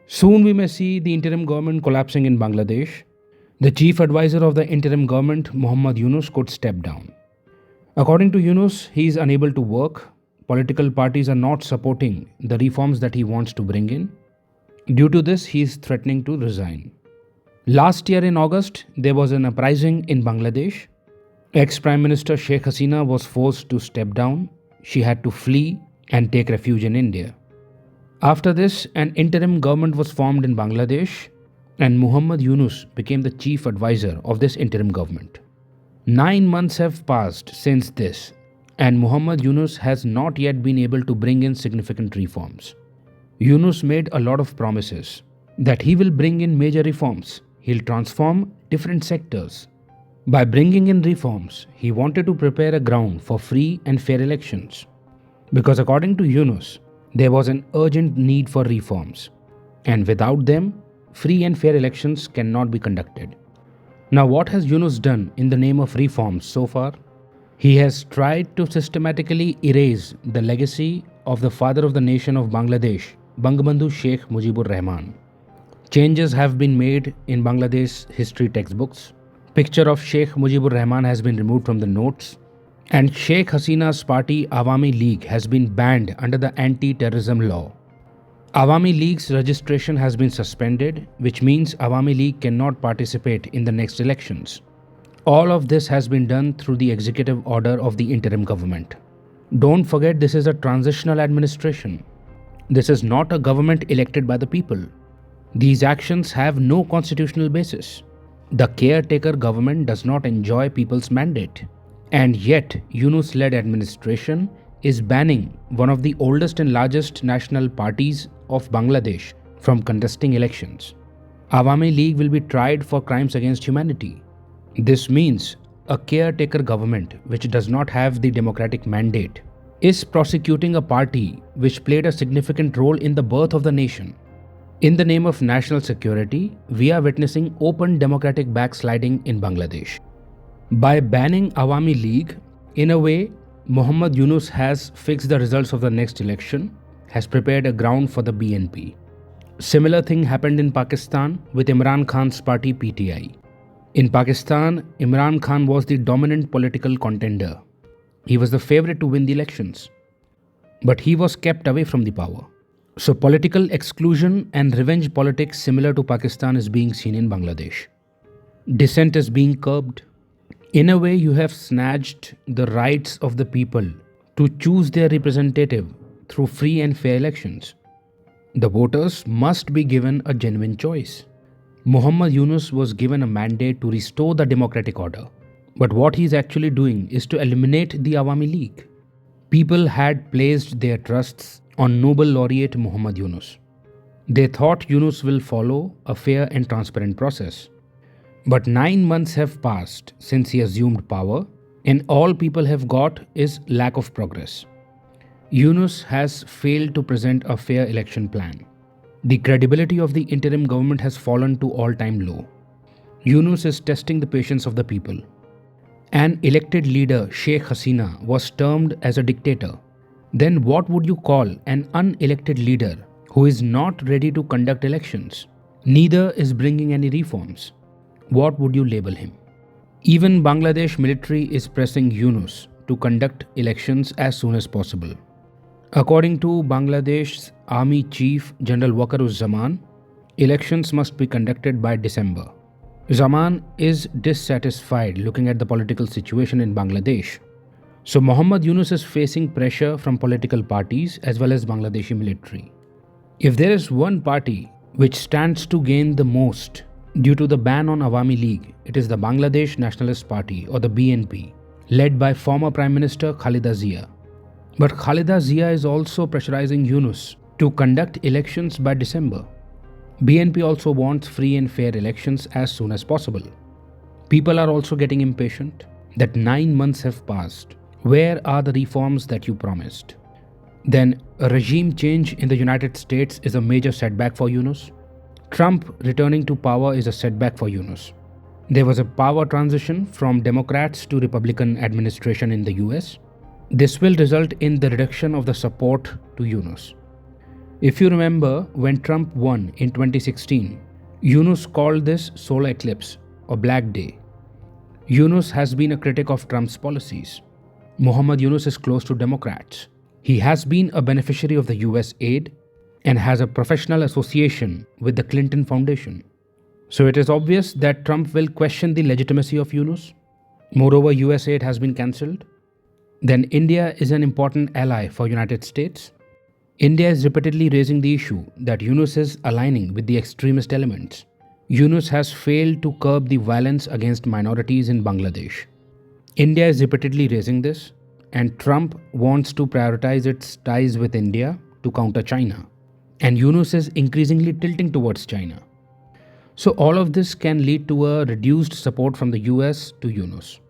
Soon we may see the interim government collapsing in Bangladesh. The chief advisor of the interim government, Muhammad Yunus, could step down. According to Yunus, he is unable to work. Political parties are not supporting the reforms that he wants to bring in. Due to this, he is threatening to resign. Last year in August, there was an uprising in Bangladesh. Ex-Prime Minister Sheikh Hasina was forced to step down. She had to flee and take refuge in India. After this, an interim government was formed in Bangladesh, and Muhammad Yunus became the chief advisor of this interim government. 9 months have passed since this, and Muhammad Yunus has not yet been able to bring in significant reforms. Yunus made a lot of promises that he will bring in major reforms. He'll transform different sectors. By bringing in reforms, he wanted to prepare a ground for free and fair elections. Because according to Yunus, there was an urgent need for reforms, and without them, free and fair elections cannot be conducted. Now, what has Yunus done in the name of reforms so far? He has tried to systematically erase the legacy of the father of the nation of Bangladesh, Bangabandhu Sheikh Mujibur Rahman. Changes have been made in Bangladesh history textbooks. Picture of Sheikh Mujibur Rahman has been removed from the notes. And Sheikh Hasina's party Awami League has been banned under the anti-terrorism law. Awami League's registration has been suspended, which means Awami League cannot participate in the next elections. All of this has been done through the executive order of the interim government. Don't forget, this is a transitional administration. This is not a government elected by the people. These actions have no constitutional basis. The caretaker government does not enjoy people's mandate. And yet, Yunus-led administration is banning one of the oldest and largest national parties of Bangladesh from contesting elections. Awami League will be tried for crimes against humanity. This means a caretaker government which does not have the democratic mandate is prosecuting a party which played a significant role in the birth of the nation. In the name of national security, we are witnessing open democratic backsliding in Bangladesh. By banning Awami League, in a way, Muhammad Yunus has fixed the results of the next election, has prepared a ground for the BNP. Similar thing happened in Pakistan with Imran Khan's party PTI. In Pakistan, Imran Khan was the dominant political contender. He was the favorite to win the elections, but he was kept away from the power. So political exclusion and revenge politics similar to Pakistan is being seen in Bangladesh. Dissent is being curbed. In a way, you have snatched the rights of the people to choose their representative through free and fair elections. The voters must be given a genuine choice. Muhammad Yunus was given a mandate to restore the democratic order. But what he is actually doing is to eliminate the Awami League. People had placed their trusts on Nobel laureate Muhammad Yunus. They thought Yunus will follow a fair and transparent process. But 9 months have passed since he assumed power, and all people have got is lack of progress. Yunus has failed to present a fair election plan. The credibility of the interim government has fallen to all-time low. Yunus is testing the patience of the people. An elected leader, Sheikh Hasina, was termed as a dictator. Then what would you call an unelected leader who is not ready to conduct elections? Neither is bringing any reforms. What would you label him? Even Bangladesh military is pressing Yunus to conduct elections as soon as possible. According to Bangladesh's Army Chief General Waqar-uz-Zaman, elections must be conducted by December. Zaman is dissatisfied looking at the political situation in Bangladesh. So Muhammad Yunus is facing pressure from political parties as well as Bangladeshi military. If there is one party which stands to gain the most due to the ban on Awami League, it is the Bangladesh Nationalist Party or the BNP, led by former Prime Minister Khalida Zia. But Khalida Zia is also pressurizing Yunus to conduct elections by December. BNP also wants free and fair elections as soon as possible. People are also getting impatient that 9 months have passed. Where are the reforms that you promised? Then a regime change in the United States is a major setback for Yunus. Trump returning to power is a setback for Yunus. There was a power transition from Democrats to Republican administration in the US. This will result in the reduction of the support to Yunus. If you remember, when Trump won in 2016, Yunus called this solar eclipse or Black Day. Yunus has been a critic of Trump's policies. Muhammad Yunus is close to Democrats. He has been a beneficiary of the US aid and has a professional association with the Clinton Foundation. So it is obvious that Trump will question the legitimacy of Yunus. Moreover, US aid has been cancelled. Then India is an important ally for United States. India is repeatedly raising the issue that Yunus is aligning with the extremist elements. Yunus has failed to curb the violence against minorities in Bangladesh. India is repeatedly raising this, and Trump wants to prioritize its ties with India to counter China. And Yunus is increasingly tilting towards China. So all of this can lead to a reduced support from the US to Yunus.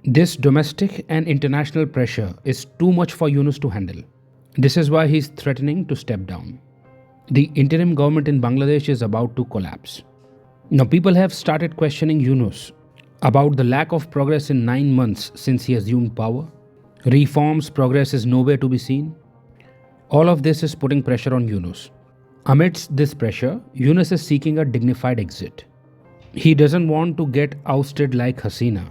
This domestic and international pressure is too much for Yunus to handle. This is why he is threatening to step down. The interim government in Bangladesh is about to collapse. Now people have started questioning Yunus about the lack of progress in 9 months since he assumed power. Reforms progress is nowhere to be seen. All of this is putting pressure on Yunus. Amidst this pressure, Yunus is seeking a dignified exit. He doesn't want to get ousted like Hasina.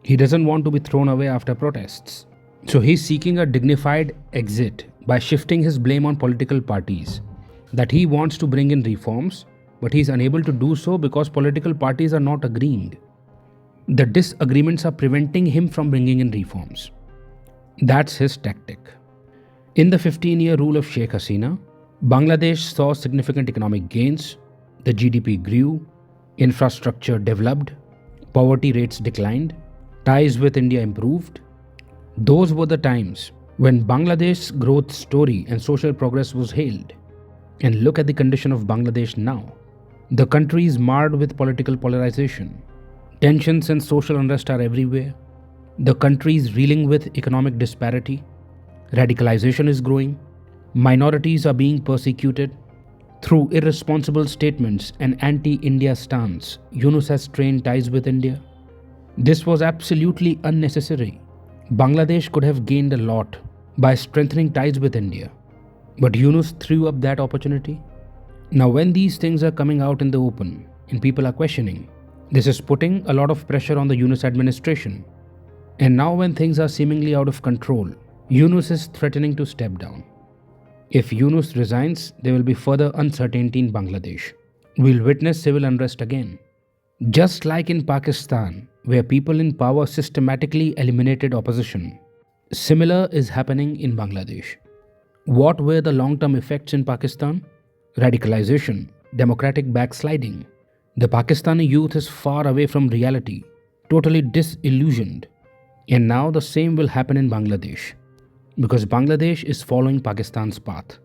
He doesn't want to be thrown away after protests. So he's seeking a dignified exit by shifting his blame on political parties. That he wants to bring in reforms, but he's unable to do so because political parties are not agreeing. The disagreements are preventing him from bringing in reforms. That's his tactic. In the 15-year rule of Sheikh Hasina, Bangladesh saw significant economic gains, the GDP grew, infrastructure developed, poverty rates declined, ties with India improved. Those were the times when Bangladesh's growth story and social progress was hailed. And look at the condition of Bangladesh now. The country is marred with political polarization. Tensions and social unrest are everywhere. The country is reeling with economic disparity. Radicalization is growing. Minorities are being persecuted. Through irresponsible statements and anti-India stance, Yunus has strained ties with India. This was absolutely unnecessary. Bangladesh could have gained a lot by strengthening ties with India. But Yunus threw up that opportunity. Now when these things are coming out in the open and people are questioning, this is putting a lot of pressure on the Yunus administration. And now when things are seemingly out of control, Yunus is threatening to step down. If Yunus resigns, there will be further uncertainty in Bangladesh. We'll witness civil unrest again. Just like in Pakistan, where people in power systematically eliminated opposition, similar is happening in Bangladesh. What were the long-term effects in Pakistan? Radicalization, democratic backsliding. The Pakistani youth is far away from reality, totally disillusioned. And now the same will happen in Bangladesh, because Bangladesh is following Pakistan's path.